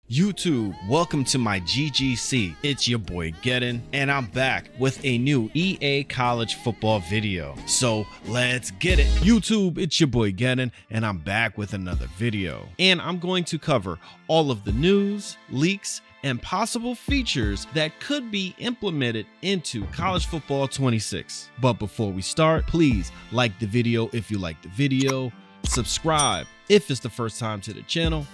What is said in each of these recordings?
YouTube, welcome to my GGC. It's your boy Gedden, and I'm back with a new EA college football video. So let's get it. YouTube, it's your boy Gedden, and I'm back with another video. And I'm going to cover all of the news, leaks, and possible features that could be implemented into College Football 26. But before we start, please like the video if you like the video, subscribe if it's the first time to the channel.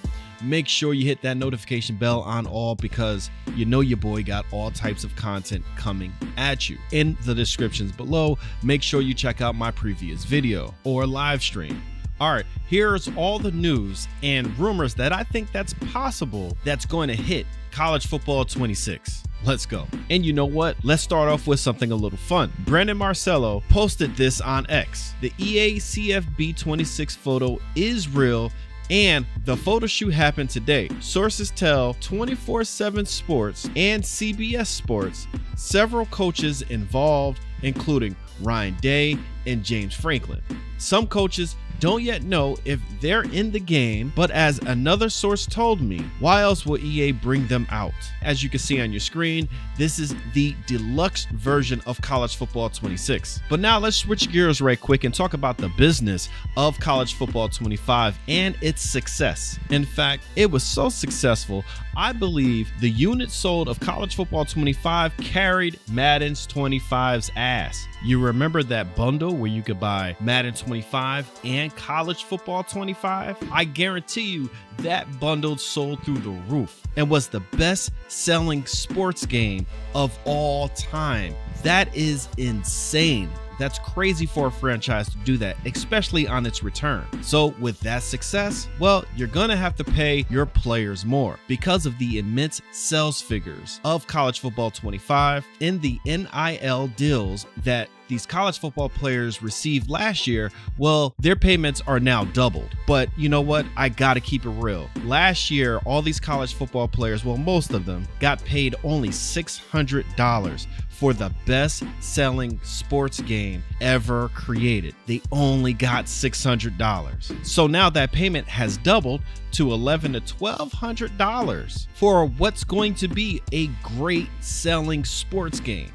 Make sure you hit that notification bell on all because you know your boy got all types of content coming at you. In the descriptions below, make sure you check out my previous video or live stream. All right, here's all the news and rumors that I think that's possible that's going to hit College Football 26. Let's go. And you know what? Let's start off with something a little fun. Brandon Marcello posted this on X. The EA CFB 26 photo is real, and the photo shoot happened today. Sources tell 24/7 Sports and CBS Sports several coaches involved, including Ryan Day and James Franklin. Some coaches don't yet know if they're in the game, but as another source told me, why else will EA bring them out? As you can see on your screen, this is the deluxe version of College Football 26. But now let's switch gears right quick and talk about the business of College Football 25 and its success. In fact, it was so successful, I believe the units sold of College Football 25 carried Madden's 25's ass. You remember that bundle where you could buy Madden 25 and College Football 25? I guarantee you that bundle sold through the roof and was the best selling sports game of all time. That is insane. That's crazy for a franchise to do that, especially on its return. So with that success, well, you're gonna have to pay your players more because of the immense sales figures of College Football 25 and the NIL deals that these college football players received last year. Well, their payments are now doubled. But you know what? I gotta keep it real. Last year, all these college football players, well, most of them got paid only $600 for the best selling sports game ever created. They only got $600. So now that payment has doubled to $1,100 to $1,200 for what's going to be a great selling sports game.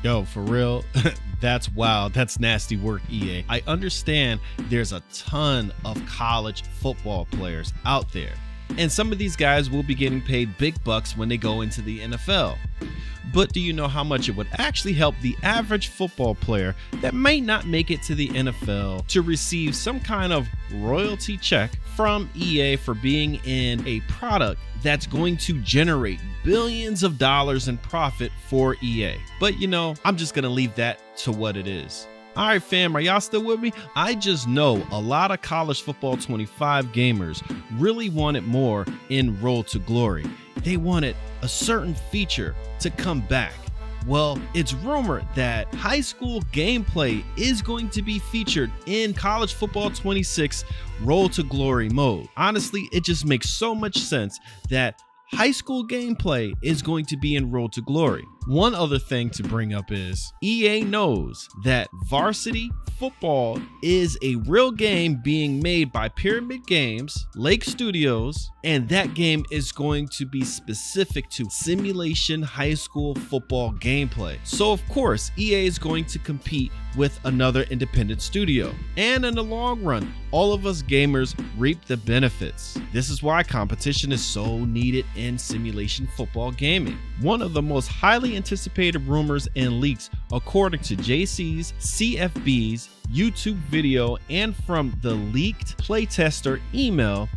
Yo, for real, that's wild. That's nasty work, EA. I understand there's a ton of college football players out there, and some of these guys will be getting paid big bucks when they go into the NFL. But do you know how much it would actually help the average football player that might not make it to the NFL to receive some kind of royalty check from EA for being in a product that's going to generate billions of dollars in profit for EA? But you know, I'm just gonna leave that to what it is. All right, fam, are y'all still with me? I just know a lot of College Football 25 gamers really wanted more in Road to Glory. They wanted a certain feature to come back. Well, it's rumored that high school gameplay is going to be featured in College Football 26 Road to Glory mode. Honestly, it just makes so much sense that high school gameplay is going to be in Road to Glory. One other thing to bring up is EA knows that varsity football is a real game being made by Pyramid Games, Lake Studios, and that game is going to be specific to simulation high school football gameplay. So of course, EA is going to compete with another independent studio. And in the long run, all of us gamers reap the benefits. This is why competition is so needed in simulation football gaming. One of the most highly anticipated rumors and leaks, according to JC's, CFB's YouTube video, and from the leaked playtester email,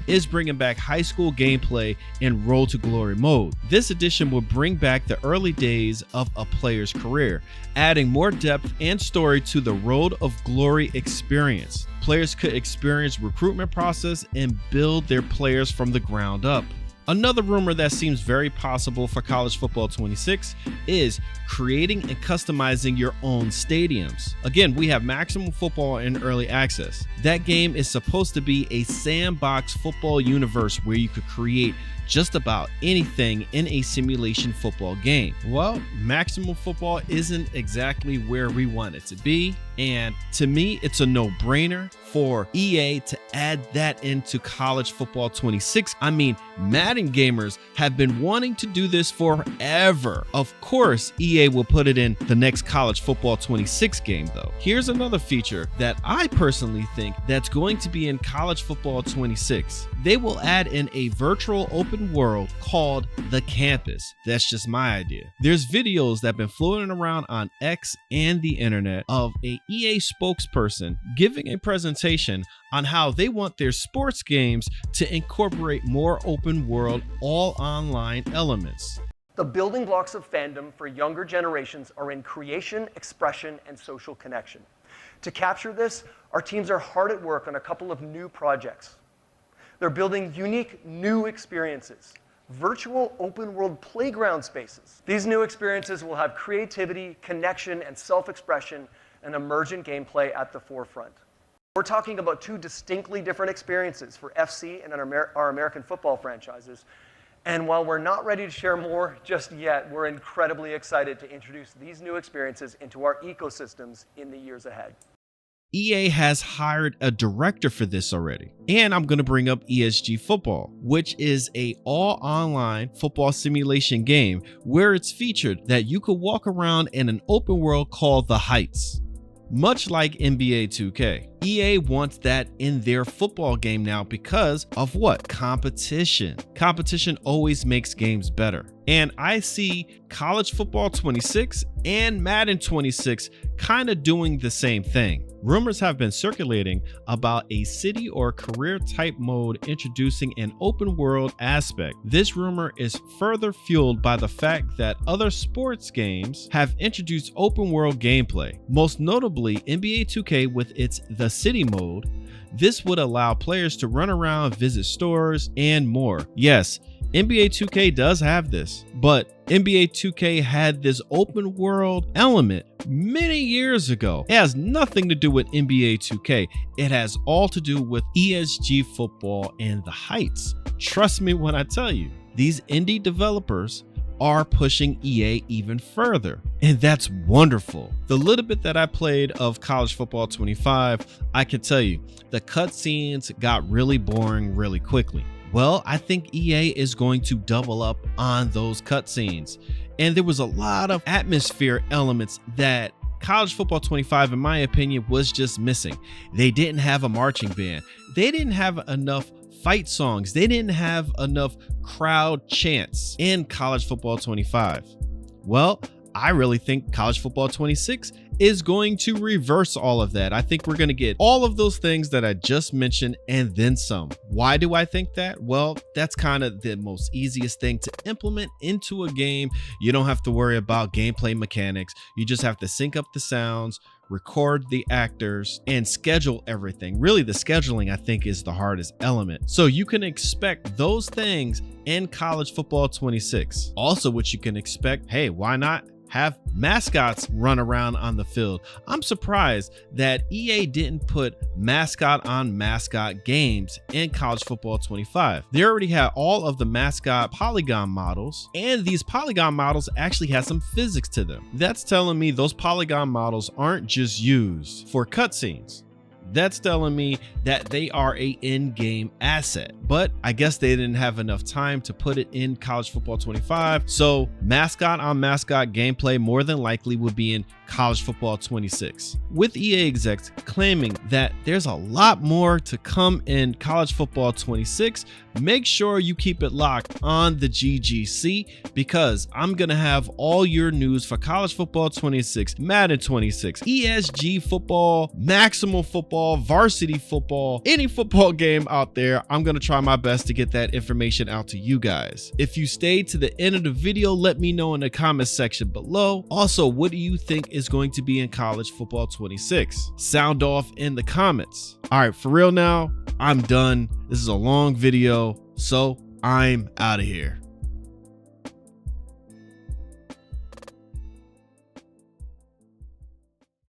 is bringing back high school gameplay in Road to Glory mode. This edition will bring back the early days of a player's career, adding more depth and story to the Road of Glory experience. Players could experience recruitment process and build their players from the ground up. Another rumor that seems very possible for College Football 26 is creating and customizing your own stadiums. Again, we have Maximum Football in early access. That game is supposed to be a sandbox football universe where you could create just about anything in a simulation football game. Well, Maximum Football isn't exactly where we want it to be, and to me, it's a no-brainer for EA to add that into College Football 26. I mean, Madden gamers have been wanting to do this forever. Of course, EA will put it in the next College Football 26 game though. Here's another feature that I personally think that's going to be in College Football 26. They will add in a virtual open world called the campus. That's just my idea. There's videos that have been floating around on X and the internet of a EA spokesperson giving a presentation on how they want their sports games to incorporate more open world, all online elements. The building blocks of fandom for younger generations are in creation, expression, and social connection. To capture this, our teams are hard at work on a couple of new projects. They're building unique new experiences, virtual open world playground spaces. These new experiences will have creativity, connection, and self-expression and emergent gameplay at the forefront. We're talking about two distinctly different experiences for FC and our American football franchises. And while we're not ready to share more just yet, we're incredibly excited to introduce these new experiences into our ecosystems in the years ahead. EA has hired a director for this already. And I'm going to bring up ESG Football, which is a all online football simulation game where it's featured that you could walk around in an open world called The Heights. Much like NBA 2K, EA wants that in their football game now because of what? Competition. Competition always makes games better. And I see College Football 26 and Madden 26 kind of doing the same thing. Rumors have been circulating about a city or career type mode introducing an open world aspect. This rumor is further fueled by the fact that other sports games have introduced open world gameplay, most notably NBA 2K with its The City mode. This would allow players to run around, visit stores, and more. Yes, NBA 2K does have this, but NBA 2K had this open world element many years ago. It has nothing to do with NBA 2K. It has all to do with ESG Football and The Heights. Trust me when I tell you, these indie developers are pushing EA even further, and that's wonderful. The little bit that I played of College Football 25, I can tell you, the cutscenes got really boring really quickly. Well, I think EA is going to double up on those cutscenes. And there was a lot of atmosphere elements that College Football 25, in my opinion, was just missing. They didn't have a marching band. They didn't have enough fight songs. They didn't have enough crowd chants in College Football 25. Well, I really think College Football 26 is going to reverse all of that. I think we're going to get all of those things that I just mentioned and then some. Why do I think that? Well, that's kind of the most easiest thing to implement into a game. You don't have to worry about gameplay mechanics. You just have to sync up the sounds, record the actors, and schedule everything. Really, the scheduling, I think, is the hardest element. So you can expect those things in College Football 26. Also, what you can expect, hey, why not have mascots run around on the field? I'm surprised that EA didn't put mascot on mascot games in College Football 25. They already had all of the mascot polygon models, and these polygon models actually have some physics to them. That's telling me those polygon models aren't just used for cutscenes. That's telling me that they are a in-game asset, but I guess they didn't have enough time to put it in College Football 25. So mascot on mascot gameplay more than likely would be in College Football 26, with EA execs claiming that there's a lot more to come in College Football 26. Make sure you keep it locked on the GGC, because I'm gonna have all your news for College Football 26, Madden 26, ESG Football, Maximum Football, Varsity Football, any football game out there. I'm gonna try my best to get that information out to you guys. If you stayed to the end of the video, let me know in the comment section below. Also, what do you think is going to be in College Football 26? Sound off in the comments. All right, for real now, I'm done. This is a long video, so I'm out of here.